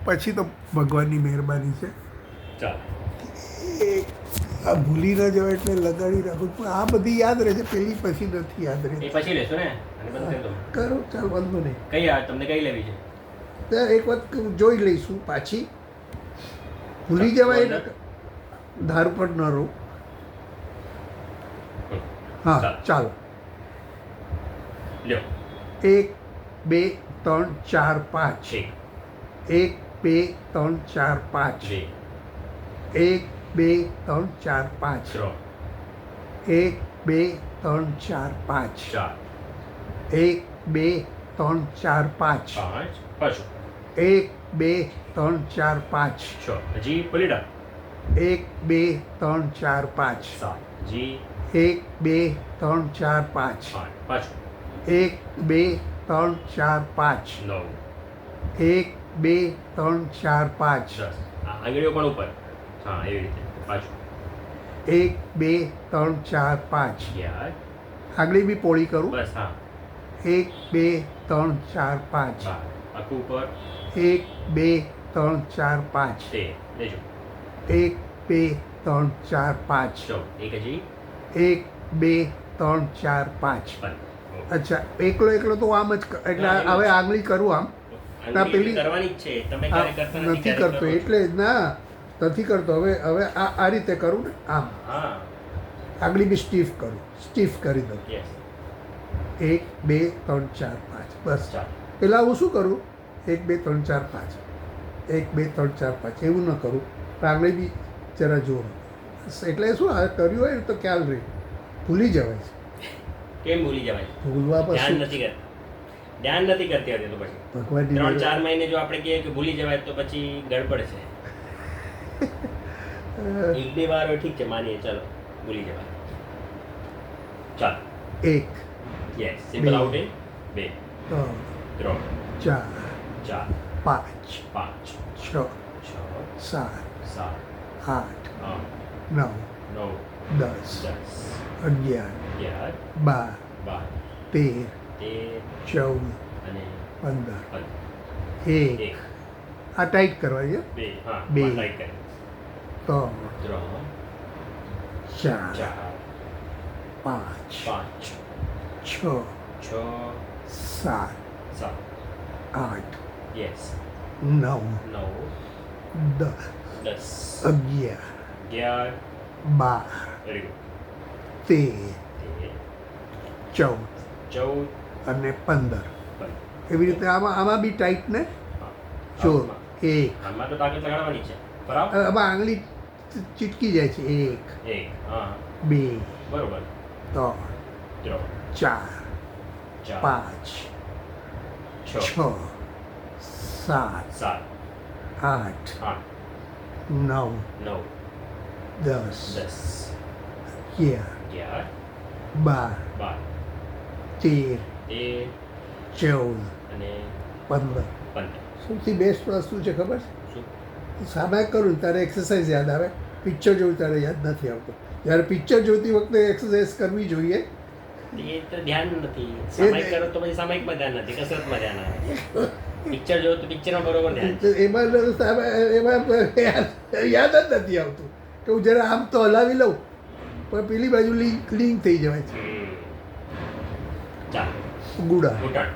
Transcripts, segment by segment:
પછી તો ભગવાનની મહેરબાની છે. ચાલો આ ભૂલી ન જવાય એટલે લગાડી રાખું, પણ આ બધી યાદ રહે છે, પેલી પછી નથી યાદ એ રહે. પછી લેશો ને અને બંધ કરી દો. કરો, ચાલ વાંધો નહીં. કઈ આ તમને કઈ લેવી છે? ત્યાં એક વખત જોઈ લઈશું પાછી. ભૂલી જવાય ને ધાર પર ન રહું. હા ચાલો. લ્યો 1 2 3 4 5. 1 2 3 4 5. 1 2 3 4 5. 1 2 3 4 5. 1 2 3 4 5. 5 1 2 3 4 5. 6 હજી પલીડા 1 2 3 4 5. 7 હજી 1 2 3 4 5. 8 પાછું 1 2 3 4 5. 9 1 2 3 4 5. 10 આંગળીઓ પણ ઉપર. હા એવી રીતે પાછું 1 2 3 4 5. 11 આગળી બી પોળી કરું. બસ હા 1 2 3 4 5. 12 આખું ઉપર 1 2 3 4 5. 13 લેજો 1 2 3 4 5. 14 એક હજી 1 2 3 4 5. 15 અચ્છા, એકલો તો આમ જ એટલે હવે આગળી કરું આમ. ના, પેલી કરવાની જ છે તમે આ ક્યારે કરતા નથી કરતો એટલે જ ના નથી કરતો. હવે આ રીતે કરું ને આમ. હા આગળી બી સ્ટીફ કરી દઉં. યસ 1 2 3 4 5 બસ. ચાલો પેલા હું શું કરું? 1 2 3 4 5. 1 2 3 4 5 એવું ન કરું. પણ આગળ બી જરા જોર. એટલે શું આ કર્યું હોય ને તો ખ્યાલ રહે, ભૂલી જવાય છે. કેમ ભૂલી જવાય? ભૂલવા ધ્યાન પછી નથી કરતા, ધ્યાન નથી કરતી હતી તો પછી ભગવાનની 3-4 મહિને જો આપણે કહીએ કે ભૂલી જવાય તો પછી ગડબડ છે. 1-2 વાર હોય ઠીક છે, માનીએ ચલો ભૂલી જવાય. ચાલો 1 યસ સિમ્પલ આઉટ ઇન 2 3 3 4 4 5 5 6 6 7 7 8 9 9 10 10 11 12 13 14 અને 15 1 1 આ ટાઈટ કરવા છે. 2 હા બે. લાઈક કરે 3 3 4 4 5 5 6 6 7 7 8 યસ 9 9 10 10 11 11 12 વેરી ગુડ 13 14 14 અને 15 15 એવી રીતે આમાં બી ટાઈટ ને હા જોર. આમાં. 1 આમાં તો તાકાત લગાડવાની છે બરાબર. આમાં આંગળી ચીટકી જાય છે. 1 એક હા 2 બરોબર 3 3 4 4 5 6 6 7 7 8 8 9 9 10 10 11 11 12 12 13 13 14 અને 15 15 સૌથી બેસ્ટ વસ્તુ છે ખબર શું? છે? સામે કરું ને ત્યારે એક્સરસાઇઝ યાદ આવે, પિક્ચર જોઉં ત્યારે યાદ નથી આવતું. જ્યારે પિક્ચર જોતી વખતે એક્સરસાઇઝ કરવી જોઈએ. એ તો ધ્યાન નથી. સામાયિક કરો તો પછી સામાયિકમાં ધ્યાન નથી, કસરતમાં ધ્યાન આવે. પિક્ચર જો તો પિક્ચરમાં બરોબર ધ્યાન છે. એમાં યાદ જ નથી આવતું કે હું જરા આમ તો હલાવી લઉં પણ પેલી બાજુ લિંક થઈ જવાય છે. ચાલો ગુડા ઘૂંટણ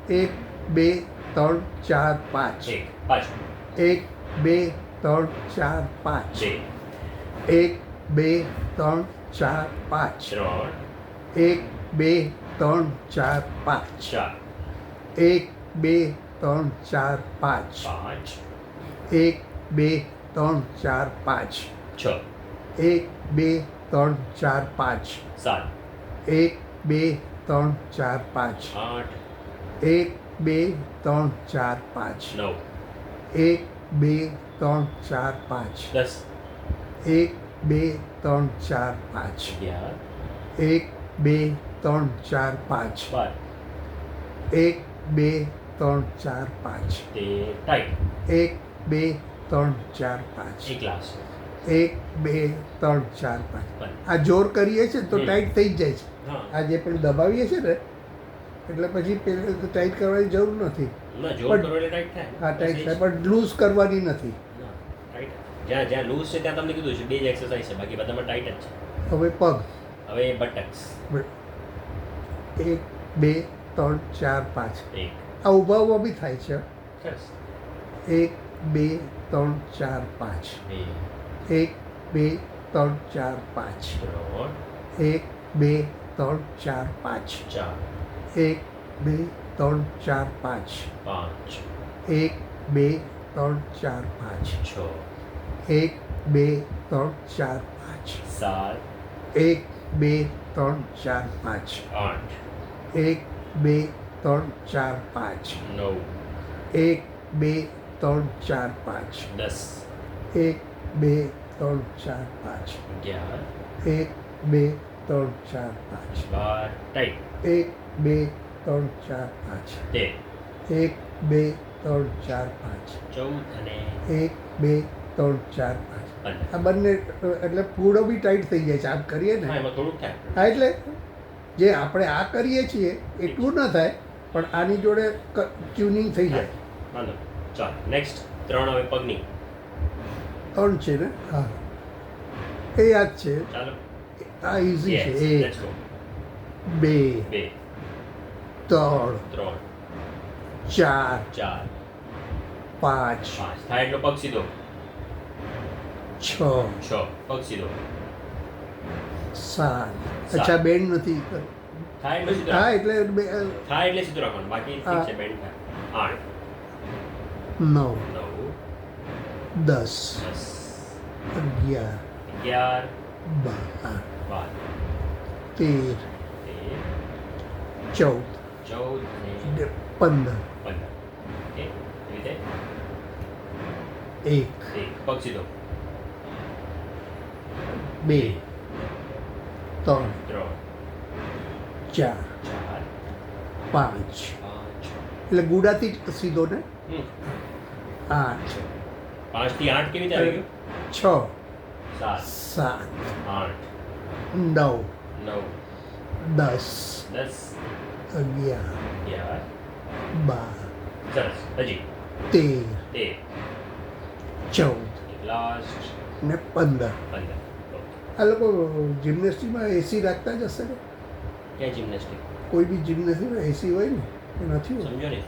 1 2 3 4 5. એક પાછું 1 2 3 4 5. 2 1 2 3 4 5. 3 1 2 3 4 5. 4 1 2 3 4 5. 5 1 2 3 4 5. 6 1 2 3 4 5. 7 1 2 3 4 5. 8 1 2 3 4 5. 9 1 2 3 4 5. 10 1 2 3 4 5. 11 1 2 3 4 5. 12 1 2 3 4 5. તે ટાઈટ 1 2 3 4 5. એક ગ્લાસ 1 2 3 4 5. પણ આ જોર કરીએ છીએ તો ટાઈટ થઈ જ જાય છે. હા આ જે પણ દબાવીએ છીએ ને એટલે પછી પેલે ટાઈટ કરવાની જરૂર નથી. ના જોર કરો એટલે ટાઈટ થાય. હા ટાઈટ થાય પણ લૂઝ કરવાની નથી. ના, ટાઈટ. જ્યાં લૂઝ છે ત્યાં તમને કીધું છે 2 જ એક્સરસાઇઝ છે, બાકી બધામાં ટાઈટ જ છે. હવે પગ હવે બટક્સ. 1 2 3 4 5 એક. આ ઊભા ઊભા બી થાય છે. સરસ. 1 2 3 4 5 બે. 1 2 3 4 5 ત્રણ. 1 2 3 4 5 ચાર. 1 2 3 4 5 પાંચ. 1 2 3 4 5 છ. 1 2 3 4 5 સાત. 1 2 3 4 5 આઠ. 1 2 3 4 5 નવ. 1 2 3 4 5 દસ. 1 2 3 4 5 અગિયાર. 1 2 3 4 5 બાર. ટાઈટ. 1 2 3 4 5 તેર. 1 2 3 4 5 ચૌદ અને 1 2 3 4 5 પંદર. આ બંને એટલે પૂળો બી ટાઈટ થઈ જાય છે આમ કરીએ હા ને. એમાં થોડુંક થાય. હા એટલે જે આપણે આ કરીએ છીએ એટલું ન થાય પણ આની જોડે ટ્યુનિંગ થઈ જાય. વાંધો. ચાલ નેક્સ્ટ. ત્રણ હવે પગની. 3 છે ને હા એ યાદ છે. ચાલો. આ ઇઝી Yes, છે. let's go. 1 2 બે. 3 ત્રણ. 4 ચાર. 5 પાંચ. થાય એટલો પગ સીધો. 6 છ. પગ સીધો. 7 અચ્છા બેન્ડ નથી થાય એટલો સીધો હા રાખ. એટલે થાય એટલે સીધો રાખવાનું, બાકી ઠીક છે બેન્ડ થાય. આઠ. 9 નવ. 10 દસ. 11 અગિયાર. 12 બાર. 13 તેર. 14 ચૌદ અને 15 પંદર. ઓકે એવી રીતે 1 એક. પગ સીધો. 2 3 ત્રણ. 4 ચાર. 5 પાંચ. એટલે ગુડાથી જ સીધો ને હમ. 8 પાંચ થી આઠ કેવી રીતે આવી ગયું? 6 સાત. 7 આઠ. 9 નવ. 10 દસ. 11 અગિયાર. 12 સરસ. હજી 13 તેર. 14 લાસ્ટ ને 15 પંદર. આ લોકો જિમ્નેસ્ટિકમાં એસી રાખતા જ હશે ને ક્યાં જિમ્નેસ્ટિક? કોઈ બી જિમ્નેસ્ટિકમાં એસી હોય ને એ નથી હોતું. સમજો નહીં.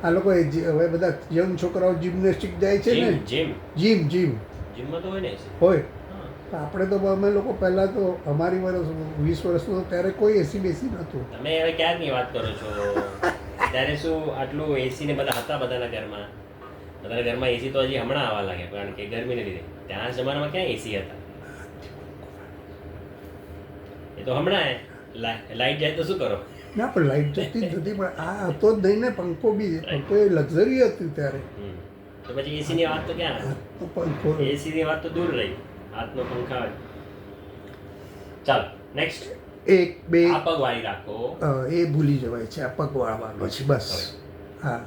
આ લોકો હવે બધા યંગ છોકરાઓ જિમ્નેસ્ટિક જાય છે ને જીમ જીમ જીમમાં તો હોય ને AC. હોય હા. તો આપણે તો અમે લોકો પહેલાં તો અમારી વર્ષ 20 વર્ષનું ત્યારે કોઈ એસી બેસી નહોતું. તમે હવે ક્યારની વાત કરો છો? ત્યારે શું આટલું એસી ને બધા હતા બધાના ઘરમાં? બધાના ઘરમાં એસી તો હજી હમણાં આવવા લાગ્યા, કારણ કે ગરમીને લીધે. ત્યાં જમાનામાં ક્યાં એસી હતા? એ તો હમણાં લાઈટ જાય તો શું કરો? ના પણ લાઈટ જતી જ નથી પણ આ હતો જ નહીં ને પંખો બી પંખો એ લક્ઝરી હતી ત્યારે. તો પછી એસી ની વાત તો ક્યાં? તો પંખો એસી ની વાત તો દૂર રહી. હાથનો પંખા. ચાલો નેક્સ્ટ. 1 2 આ પગ વાળી રાખો. એ ભૂલી જવાય છે આ પગ વાળવાનો છે બસ. હા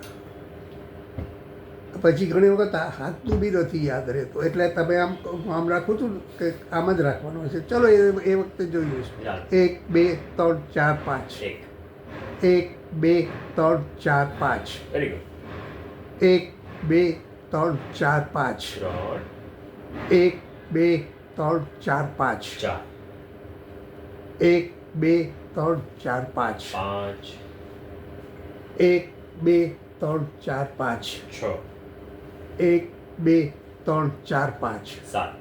પછી ઘણી વખત આ હાથનું બી નથી યાદ રહેતું એટલે તમે આમ રાખું છું કે આમ જ રાખવાનું છે. ચલો એ વખતે જોઈએ છે. ચાલો. 1 2 3 4 5 એક. 1 2 3 4 5 વેરી ગુડ. 1 2 3 4 5 ત્રણ. 1 2 3 4 5 ચાર. 1 2 3 4 5 પાંચ. 1 2 3 4 5 છ. 1 2 3 4 5 સાત.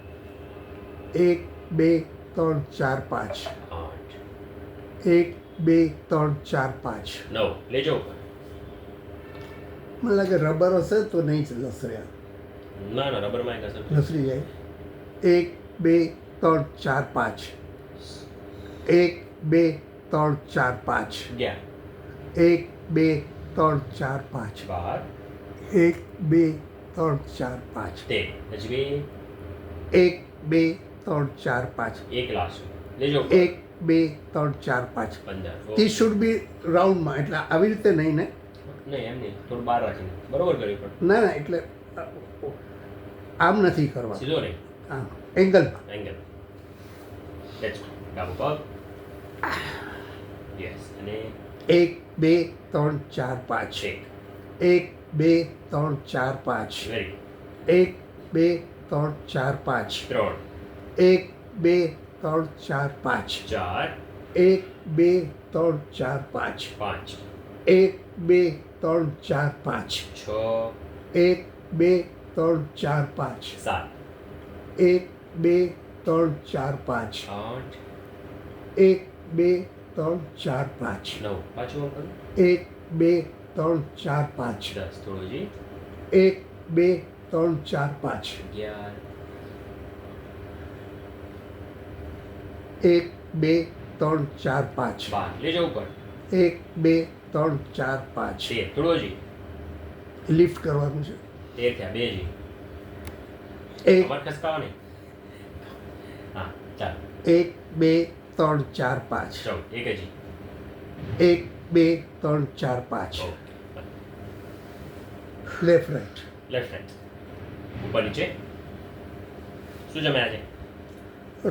1 2 3 4 5 આઠ. 1 2 3 4 5 નવ. લેજો ઉપર. મને લાગે રબર હશે તો નહીં જ લસર્યા ના ના રબરમાં એક અસર. લસરી જાય 1 2 3 4 5 1 2 3 4 5 અગિયાર. 1 2 3 4 5 બાર. 1 2 3 4 5 તેર. હજી બે. 1 2 3 4 5 એક લાસ્ટ. લેજો ઉપર. 1 2 3 4 5 પંદર. ધીસ શુડ બી રાઉન્ડમાં એટલે આવી રીતે નહીં ને નહીં એમ નહીં, થોડું બહાર રાખીને બરોબર કર્યું પણ ના ના એટલે આમ નથી કરવા સીધો નહીં, હા એંગલ એંગલ. Let's go. ડાબો પગ. યસ. અને 1 2 3 4 5 એક. 1 2 3 4 5 વેરી 1 2 3 4 5 3 1 2 3 4 5 4 1 2 3 4 5 5 1 2 3 4 5 6 1 2 3 4 5 7 1 2 3 4 5 8 1 2 3 4 5 9 પાછું અંકલ 1 2 3 4 5 10 થોડું જી 1 2 3 4 5 11 1 2 3 4 5 12 લેજો ઉપર 1 2 3 4 5 13 થોડું જી લિફ્ટ કરવાનું છે 13 થયા 2 જી 1 અમાર ખસકાવા નહીં હા ચાલ 1 2 3 4 5 ચલો એક જી 1 2 3 4 5 okay left right left right ઉપર નીચે શું જમ્યા આજે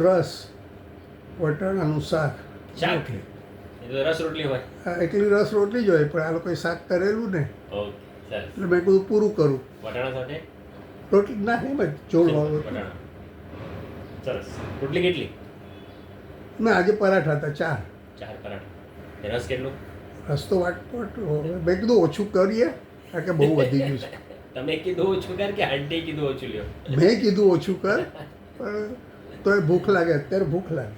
રસ વટાણાનું શાક શાક? રોટલી એ તો રસ રોટલી હોય એકલી રસ રોટલી જ હોય પણ આ લોકોએ શાક કરેલું ને ઓકે સરસ એટલે મેં કીધું પૂરું કરું વટાણા સાથે રોટલી ના એમ જ જોડ વટાણા સરસ રોટલી કેટલી ના આજે પરાઠા હતા 4 4 પરાઠા એ રસ કેટલું રસ્તો વાટ મેં કીધું ઓછું કરીએ કારણ કે બહુ વધી ગયું છે તમે કીધું ઓછું કર કે આંટી કીધું ઓછું લ્યો મેં કીધું ઓછું કર પણ તોય ભૂખ લાગે અત્યારે ભૂખ લાગે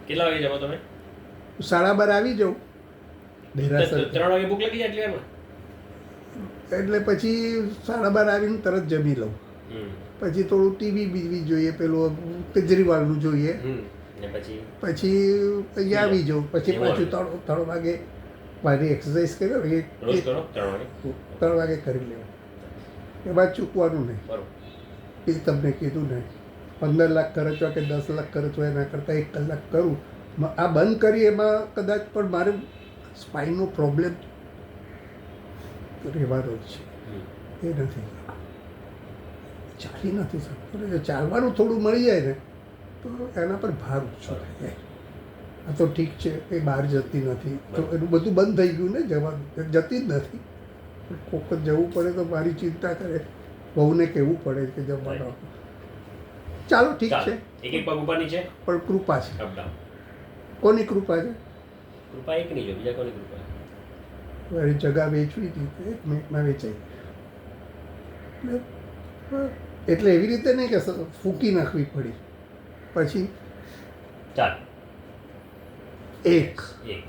કેટલા વાગે જમો તમે 12:30 આવી જાઉં દેરાસર 3 વાગે ભૂખ લાગી જાય એટલી વારમાં એટલે પછી 12:30 આવીને તરત જમી લઉં પછી થોડું ટીવી બીવી જોઈએ પેલું કેજરીવાલનું જોઈએ ને પછી પછી અહીંયા આવી જાઉં પછી પાછું 3 વાગે મારી એક્સરસાઇઝ કર્યો એ રોજ કરો 3 વાગે 3 વાગે કરી લેવું એ બાદ ચૂકવાનું નહીં બરોબર એ તમને કીધું ને 15 લાખ ખર્ચવા કે 10 લાખ ખર્ચવા એના કરતાં 1 કલાક કરું આ બંધ કરી એમાં કદાચ પણ મારે સ્પાઇનનો પ્રોબ્લેમ રહેવાનો જ છે એ નથી ચાલી નથી શકતો જો ચાલવાનું થોડું મળી જાય ને તો એના પર ભાર ઓછો થઈ જાય આ તો ઠીક છે એ બહાર જતી નથી તો એનું બધું બંધ થઈ ગયું ને જવાનું જતી જ નથી કોક જ જવું પડે તો મારી ચિંતા કરે બહુને કહેવું પડે કે જવાનું ચાલો ઠીક છે એક એક પગ ઉપર નીચે પણ કૃપા છે અપ ડાઉન કોની કૃપા છે કૃપા એક નહીં જો બીજા કોની કૃપા મારી જગા વેચવી હતી તો 1 મિનિટમાં વેચાઈ એટલે એવી રીતે નહીં કે ફૂંકી નાખવી પડી પછી ચાલ 1 એક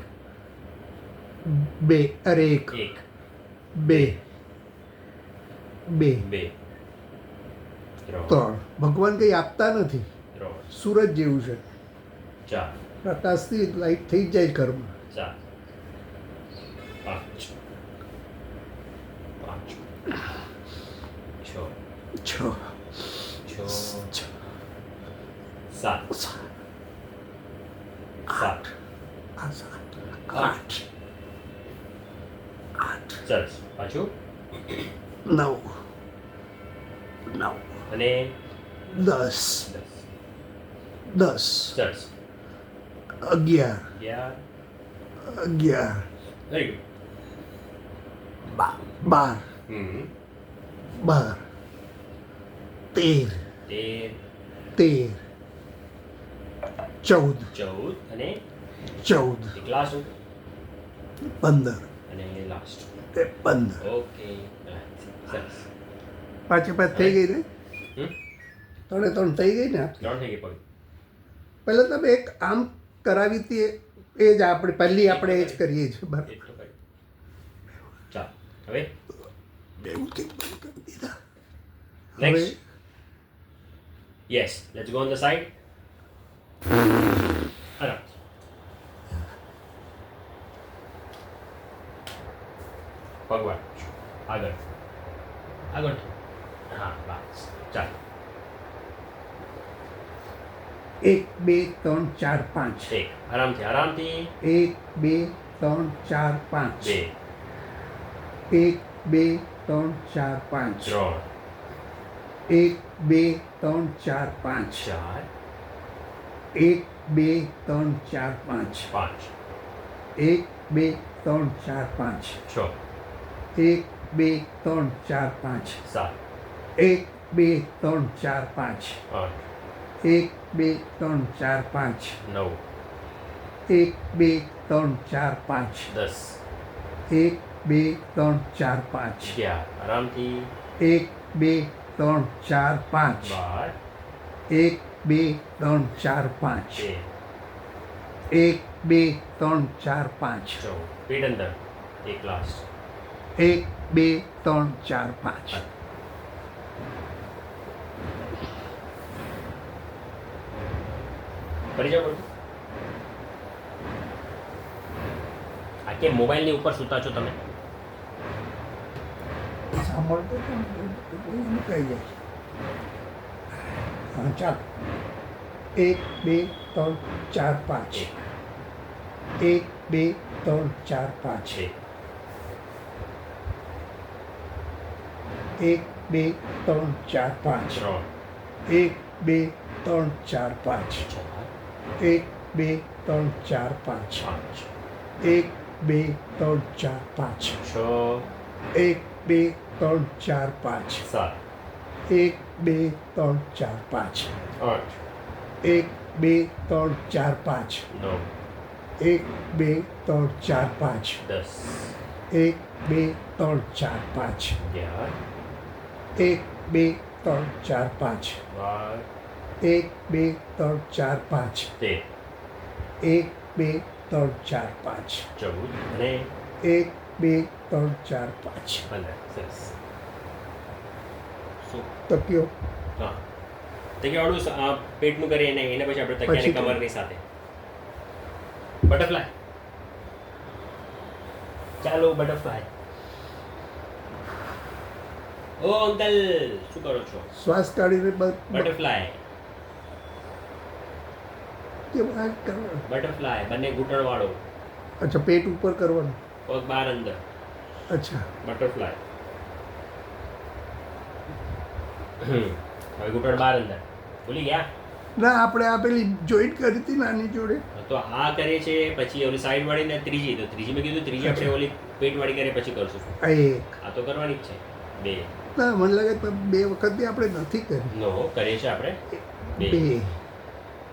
2 અરે 1 એક 2 2 બે 3 ભગવાન કંઈ આપતા નથી 3 સૂરજ જેવું છે 4 પ્રકાશથી લાઈટ થઈ જ જાય ઘરમાં 4 5 5 6 6 6 7 7 8 સરસ પાછું 9 અને 10 10 સરસ 11 11 વેરી ગુડ 12 13 13 14 14 અને 14 એક લાસ્ટ 15 અને લાસ્ટ 15 ઓકે સરસ પાંચે પાંચ થઈ ગઈ ને હમ 3 થઈ ગઈ ને 3 થઈ ગઈ પગ પહેલાં તમે એક આમ કરાવી હતી એ જ આપણે પહેલી આપણે એ જ કરીએ છીએ બરાબર એટલું કરી ચાલ હવે બેઉ કંઈક બંધ કરી દીધા next yes let's go on the side આરામ પગવાડ આગળ આગળ હા બસ ચાલ 1 2 3 4 5 એક આરામથી 1 2 3 4 5 2 1 2 3 4 5 3 1 2 3 4 5 4 1 2 3 4 5 5 1 2 3 4 5 6 1 2 3 4 5 7 1 2 3 4 5 8 1 2 3 4 5 9 1 2 3 4 5 10 1 2 3 4 5 11 આરામથી 1 2 3 4 5 12 1 2 3 4 5 13 1 2 3 4 5 14 પેટ અંદર એક લાસ્ટ 1 2 3 4 5 કરી જાઓ બધું આ કે મોબાઈલની ઉપર સૂતા છો તમે સાંભળતો તો મુકાઈ જાય હા ચાલ 1 2 3 4 5 1 2 3 4 5 છે 1 2 3 4 5 3 1 2 3 4 5 4 1 2 3 4 5 5 1 2 3 4 5 6 1 2 3 4 5 7 1 2 3 4 5 8 1 2 3 4 5 9 1 2 3 4 5 10 1 2 3 4 5 11 1 2 3 4 5 12 1 2 3 4 5 13 1 2 3 4 5 14 અને 1 2 3 4 5 15 સરસ શું તકિયો હા તકિયાવાળું પેટનું કરીએ ને એને પછી આપણે તકિયાની પછી કમરની સાથે બટરફ્લાય ચાલો બટરફ્લાય ઓ અંકલ શું કરો છો શ્વાસ કાઢીને બટરફ્લાય કેમ આ કરવાનું? બટરફ્લાય બંને ઘૂંટણ વાળો અચ્છા પેટ ઉપર કરવાનું પગ બહાર અંદર અચ્છા બટરફ્લાય હવે ઘૂંટણ બહાર અંદર ભૂલી ગયા ના આપણે આ પેલી જોઈન્ટ કરી હતી નાની જોડે તો આ કરીએ છે પછી ઓલી સાઈડ વાળી ને ત્રીજી તો ત્રીજી મેં કીધું ત્રીજી આપણે ઓલી પેટ વાળી કરીએ પછી કરશું આ એક આ તો કરવાની જ છે બે ના મને લાગે તો બે વખત બી આપણે નથી કરી નો કરીએ છીએ આપણે બે 2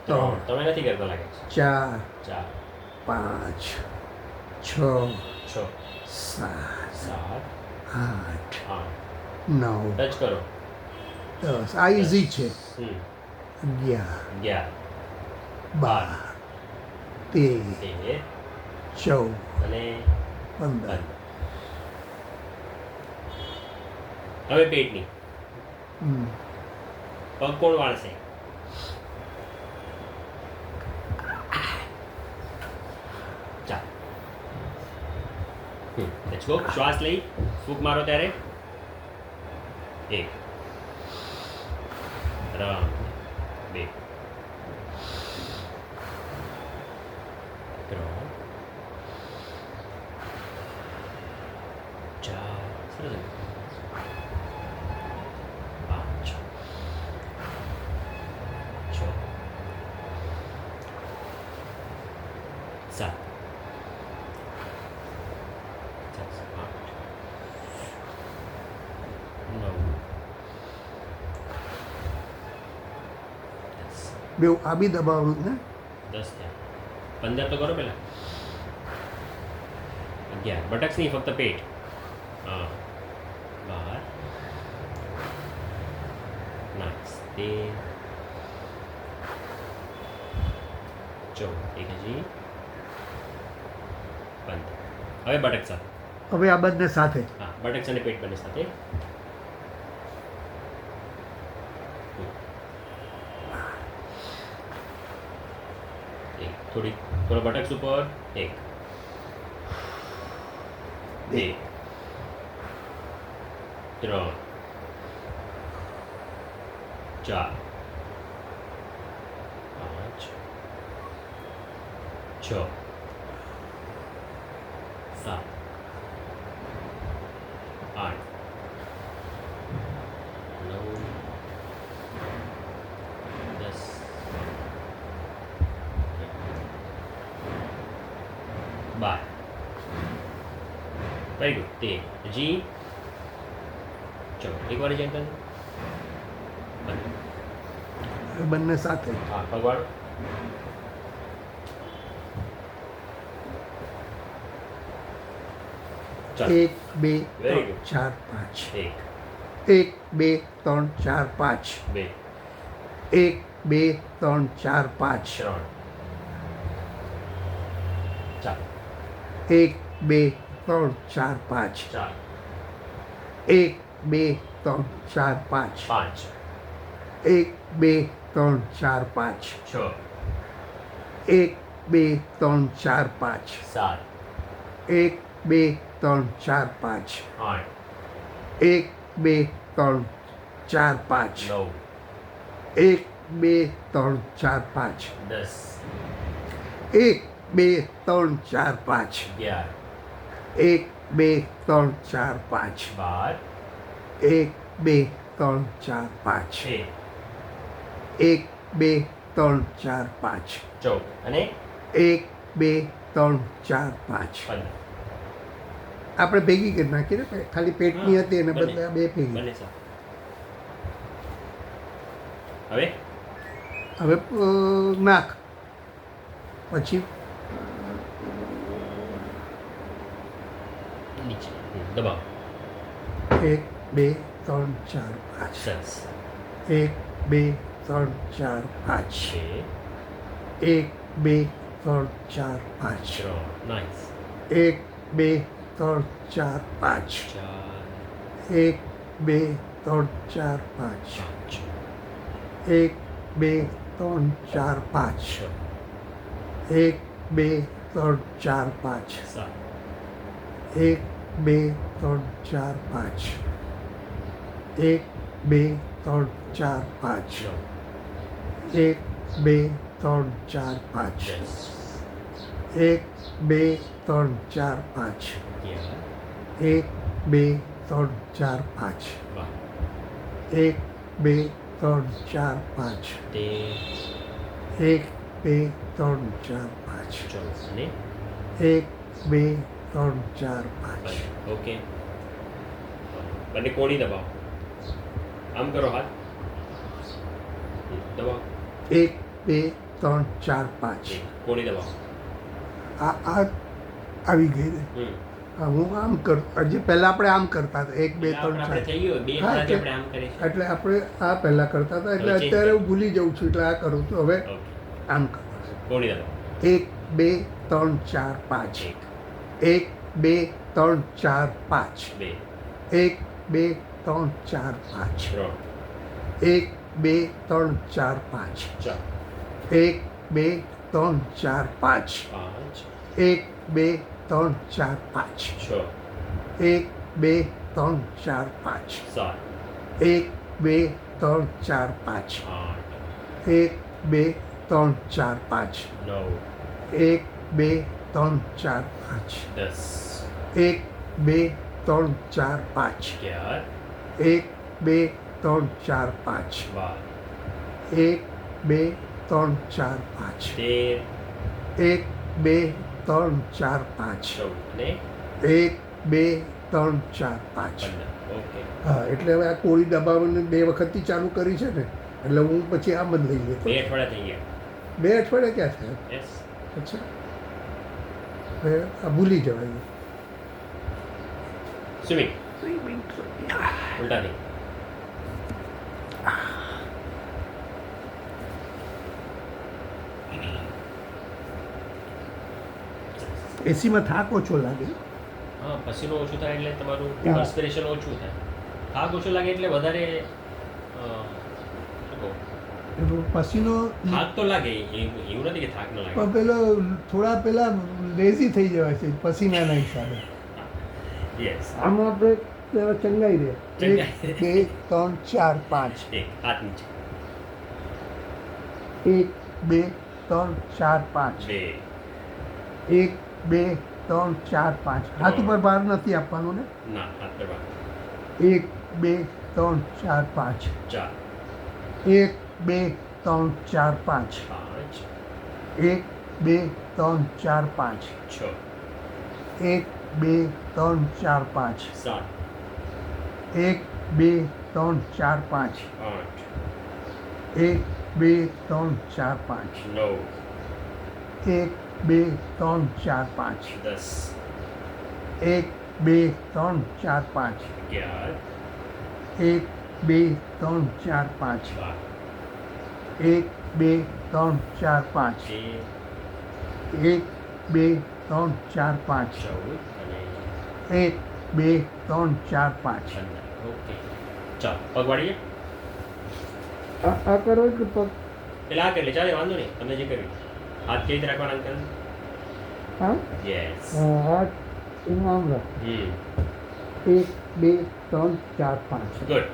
ત્રણ 3 તમે નથી કરતા લાગે છે 4 ચાર 5 6 છ 7 સાત 8 આઠ 9 ટચ કરો 10 આ ઇઝી છે 11 અગિયાર 12 13 તેર 14 અને 15 હવે પેટની હમ. પગ કોણ વાળશે ચાલ લેટ્સ ગો શ્વાસ લઈ ફૂંક મારો ત્યારે એક ત્રણ બે ત્રણ ચાર સરસ પાંચ છ સાત આઠ નવ દસ બે આ બી દબાવવાનું ને 10 થયા 15 તો કરો પેલા 11 બટક્સ નહીં ફક્ત પેટ હા 12 નાઇસ 13 14 એક હજી 15 હવે બટક સાથે હવે આ બંને સાથે હા બટક્સ અને પેટ બંને સાથે એક થોડો બટક્સ ઉપર એક બે ત્રણ ચાર પાંચ છ સાત આઠ નવ 10 12 વેરી ગુડ. તે જી. ચલો એકવાર ચેક કરજો. બંને સાથે હા ભગવાન. ચાલો 1 2 Very 3 good. 4 5 એક 1 2 3 4 5 બે 1 2 3 4 5 ત્રણ. ચાલો 1 2 3 4 5 ચાર 1 2 3 4 5 પાંચ 1 2 3 4 5 છ 1 2 3 4 5 સાત 1 2 3 4 5 આઠ 1 2 3 4 5 નવ 1 2 3 4 5 દસ 1 2 3 4 5 અગિયાર 1 2 3 4 5 બાર 1 2 3 4 5 છે 1 2 3 4 5 ચૌદ અને 1 2 3 4 5 પંદર. આપણે ભેગી કરી નાખીએ ને ખાલી પેટની હા, હતી એને બંને. બદલે આ બે ભેગી બને સર. હવે હવે નાખ પછી નીચે દબાવો. 1 2 3 4 5 સરસ 1 2 3 4 5 છે 1 2 3 4 5 ત્રણ નાઇસ 1 2 3 4 5 ચાર 1 2 3 4 5 પાંચ 1 2 3 4 5 છ 1 2 3 4 5 સાત 1 2 3 4 5 1 2 3 4 5 નવ 1 2 3 4 5 દસ 1 2 3 4 5 અગિયાર 1 2 3 4 5 બાર 1 2 3 4 5 તેર 1 2 3 4 5 ચૌદ અને 1 2 3 4 5 પંદર. ઓકે બંને કોણી દબાવો. આમ કરો હાથ દબાવો. 1 2 3 4 5 એક કોણી દબાવો. આ આવી ગઈ ને હમ હા, હું આમ કર હજી પહેલાં આપણે આમ કરતા હતા 1 2 3 આપણે 4 થઈ ગયું બે હા, થોડાથી એટલે- આપણે આમ કરીએ છીએ. એટલે આપણે આ પહેલાં કરતા હતા એટલે હવે change અત્યારે હું કરીએ. ભૂલી જાઉં છું એટલે આ કરું છું હવે ઓકે આમ કરું કોણી દબાવો. 1 2 3 4 5 એક 1 2 3 4 5 બે 1 2 3 4 5 ત્રણ 1 2 3 4 5 ચાર 1 2 3 4 5 પાંચ 1 2 3 4 5 છ 1 2 3 4 5 સાત 1 2 3 4 5 આઠ 1 2 3 4 5 નવ 1 2 3 4 5 દસ 1 2 3 4 5 અગિયાર 1 2 3 4 5 બાર 1 2 3 4 5 તેર 1 2 3 4 5 ચૌદ અને 1 2 3 4 5 પંદર. ઓકે હા એટલે હવે આ કોળી દબાવવાની 2 વખતથી ચાલુ કરી છે ને એટલે હું પછી આમ જ લઈ લેતો બે અઠવાડિયા થઈ ગયા. 2 અઠવાડિયા ક્યાં થયા યસ અચ્છા હવે આ ભૂલી જવાય સ્વિમિંગ ઉલટાથી એસીમાં થાક ઓછો લાગે હા પસીનો ઓછું થાય એટલે તમારું હા. પરસ્પિરેશન ઓછું થાય. થાક ઓછો લાગે એટલે વધારે શું કહું, એનો પસીનો થાક તો લાગે એવું નથી કે થાક ન લાગે. પણ પેલો થોડા પેલા લેઝી થઈ જવાય છે પસીનાના હિસાબે યસ આમાં આપણે પેલા ચંગાઈ રહે ચંગાઈ. 1 2 3 4 5 એક હાથ નીચે 1 2 3 4 5 બે 1 2 3 4 5 હાથ ઉપર ભાર નથી આપવાનો ને ના હાથ દબા 1 2 3 4 5 ચાર 1 2 3 4 5 પાંચ 1 2 3 4 5 છ 1 બે ત્રણ ચાર પાંચ 7 એક બે ત્રણ ચાર પાંચ 8 એક બે ત્રણ ચાર પાંચ 9 એક બે ત્રણ ચાર પાંચ 10 એક બે ત્રણ ચાર પાંચ 11 એક બે ત્રણ ચાર પાંચ 12 એક બે ત્રણ ચાર પાંચ 13 એક બે ત્રણ ચાર પાંચ 14 અને એક બે ત્રણ ચાર પાંચ 15. ઓકે ચાલો પગ વાળીએ આ કરો કે પગ એટલે આ કરી લે ચાલે વાંધો નહીં તમને જે કર્યું હાથ કેવી રીતે રાખવાના અંકલ હા યસ હાથ એમાં આમ રાખ એક બે ત્રણ ચાર પાંચ ગુડ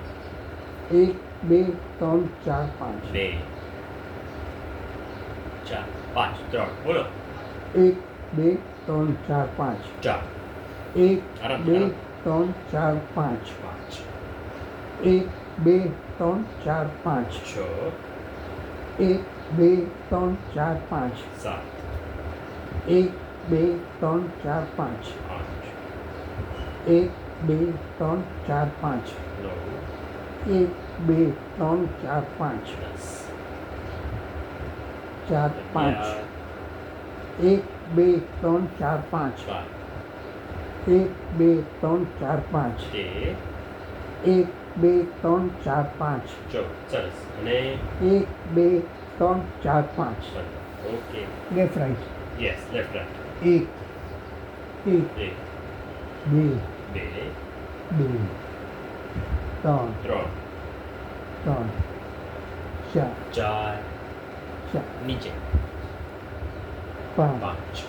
એક બે ત્રણ ચાર પાંચ 2 4 5 3 બોલો એક બે ત્રણ ચાર પાંચ 4 એક આરામ, બે આરામ. ત્રણ ચાર પાંચ 5 એક બે ત્રણ ચાર પાંચ 6 એક બે ત્રણ ચાર પાંચ 7 એક બે ત્રણ ચાર પાંચ 8 એક બે ત્રણ ચાર પાંચ 9 એક બે ત્રણ ચાર પાંચ 10 ચાર પાંચ 11 એક બે ત્રણ ચાર પાંચ 12 એક બે ત્રણ ચાર પાંચ 13 એક બે ત્રણ ચાર પાંચ 14 સરસ અને એક બે ત્રણ ચાર પાંચ 15 okay left right yes left right એક એક 1 બે 2 બે ત્રણ 3 ત્રણ ચાર 4 ચાર નીચે પાંચ 5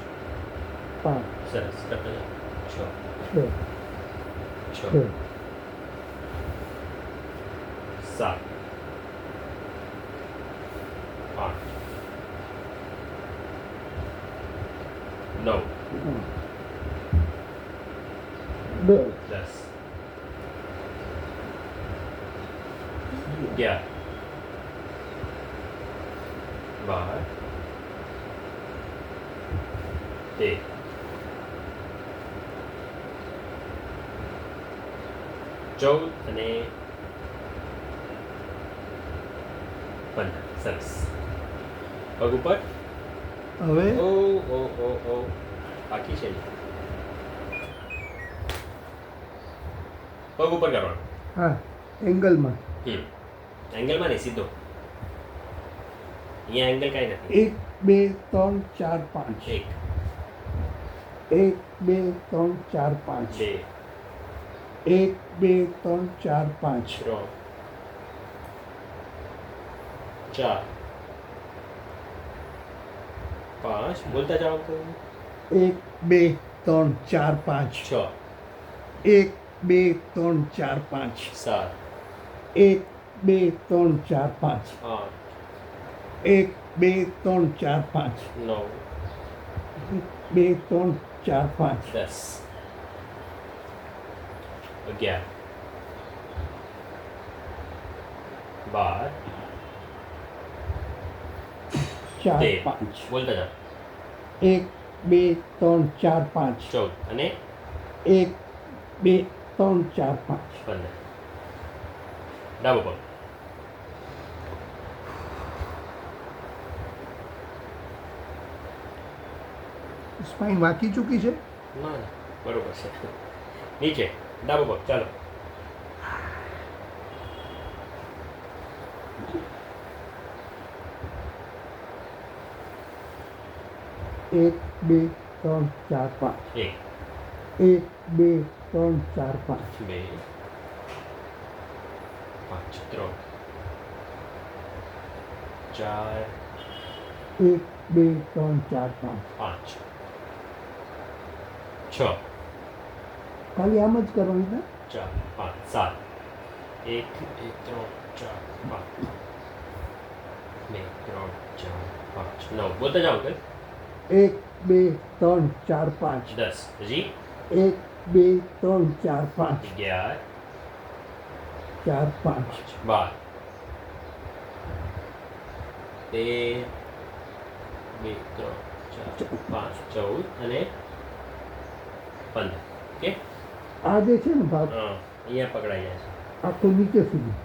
પાંચ સરસ કરતા જાઓ 6 છ 6 છ 7 8 9 દસ 10 11 12 13 14 અને 15 સરસ પગ ઉપર હવે ઓ ઓ ઓ ઓ બાકી છે પગ ઉપર કરવાનું હા એંગલમાં એંગલમાં નહીં સીધો અહીંયા એંગલ કાંઈ નથી એક બે ત્રણ ચાર પાંચ 1 એક બે ત્રણ ચાર પાંચ 2 એક બે ત્રણ ચાર પાંચ 3 4 5 બોલતા જાઓ તો એક બે ત્રણ ચાર પાંચ 6 એક બે ત્રણ ચાર પાંચ 7 એક બે ત્રણ ચાર પાંચ 8 એક બે ત્રણ ચાર પાંચ 9 બે ત્રણ ચાર પાંચ 10 11 12 ચાર 13 પાંચ બોલતા જાઓ એક બે ત્રણ ચાર પાંચ 14 અને એક બે ત્રણ ચાર પાંચ 15 ડાબો પગ સ્પાઇન વાંકી ચૂકી છે ના ના બરોબર છે નીચે ડાબો પગ ચાલો એક બે ત્રણ ચાર પાંચ 1 એક બે ત્રણ ચાર પાંચ 2 5 3 4 એક બે ત્રણ ચાર પાંચ 5 6 ખાલી આમ જ કરવાનું છે 4 5 7 1 2 3 4 5 2 3 4 5 9 બોલતા જાઓ કે એક બે ત્રણ ચાર પાંચ 10 હજી એક બે ત્રણ ચાર પાંચ 11 ચાર પાંચ 12 13 2 3 4 5 14 અને 15 ઓકે આ જે છે ને ભાગ હા અહીંયા પકડાઈ જાય છે આખો નીચે સુધી,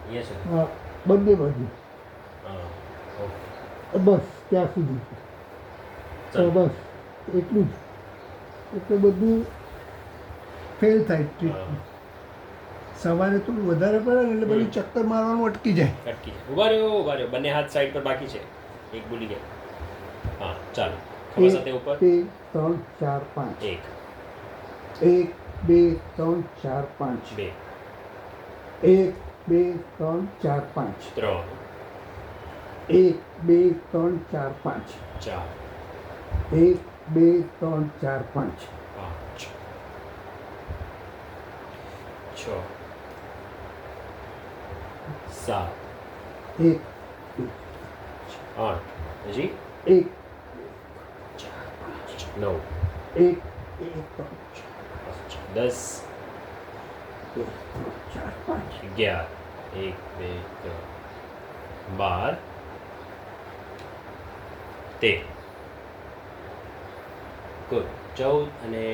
અહીંયા સુધી હા બંને બાજુ, હા ઓકે બસ ત્યાં સુધી. તો ચાલો બસ એટલું જ, એટલે બધું ફેલ થાય હા. ટ્રીટમેન્ટ. સવારે થોડું વધારે પડે ને એટલે બધું ચક્કર મારવાનું અટકી જાય. અટકી જાય. ઊભા રહ્યો બંને હાથ સાઈડ પર બાકી છે એક ભૂલી ગયા હા ચાલો ખબર સાથે ઉપર 1 2 3 4 5 એક 1 2 3 4 5 બે 1 2 3 4 5 ત્રણ 1 2 3 4 5 ચાર 1 2 3 4 5 પાંચ છ સાત 1 આઠ હજી 1 નવ 1 દસ 2 3 4 5 અગિયાર એક બે ત્રણ 12 13 ગુડ 14 અને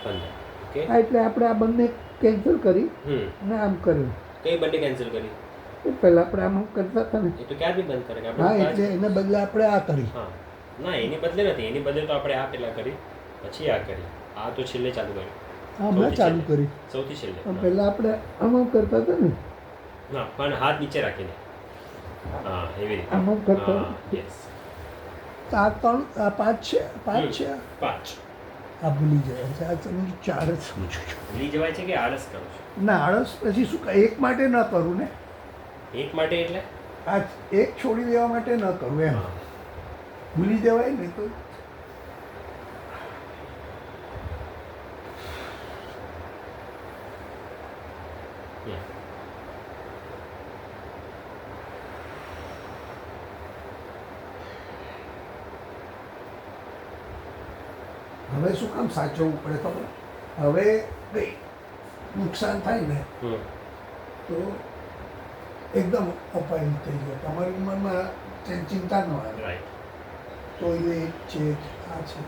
15 ઓકે હા, એટલે આપણે આ બંને કેન્સલ કરી અને આમ કર્યું. કઈ બંને કેન્સલ કરી એ પહેલાં આપણે આમ કરતા હતા ને, એ તો ક્યારની બંધ કરે કે હા આપણે એટલે એને બદલે આપણે આ કરી. હા ના એની બદલે નથી એની બદલે તો આપણે આ પહેલા કરી પછી આ કરી આ તો છેલ્લે ચાલુ કર્યું હમણાં ચાલુ કરી. સૌથી છેલ્લે પણ પહેલાં આપણે આમ આમ કરતા હતા ને, ના પણ હાથ નીચે રાખીને હા એવી રીતે આમ આમ કરતા હા યસ તો આ 3 આ 5 છે, 5 છે, પાંચ આ ભૂલી જાય છે. આ તમે 4 જ સમજુ છું. ભૂલી જવાય છે કે આળસ કરું છું ના આળસ પછી શું એક માટે ન કરું ને, એક માટે એટલે આ એક છોડી દેવા માટે ન કરું એમ. હા ભૂલી જવાય ને તો yeah. હવે શું કામ સાચવવું પડે ખબર? હવે કંઈ નુકસાન થાય ને તો એકદમ અપાહિત થઈ જાય. તમારી ઉંમરમાં ચિંતા ન આવે. રાઈટ ટોયલેટ છે, આ છે.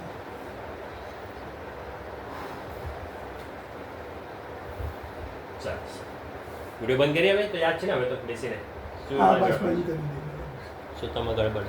ચાલો વિડીયો બંધ કરીએ હવે તો યાદ છે ને હવે તો બેસીને શું હા બસ બંધ કરી દે. શું તમે ગડબડ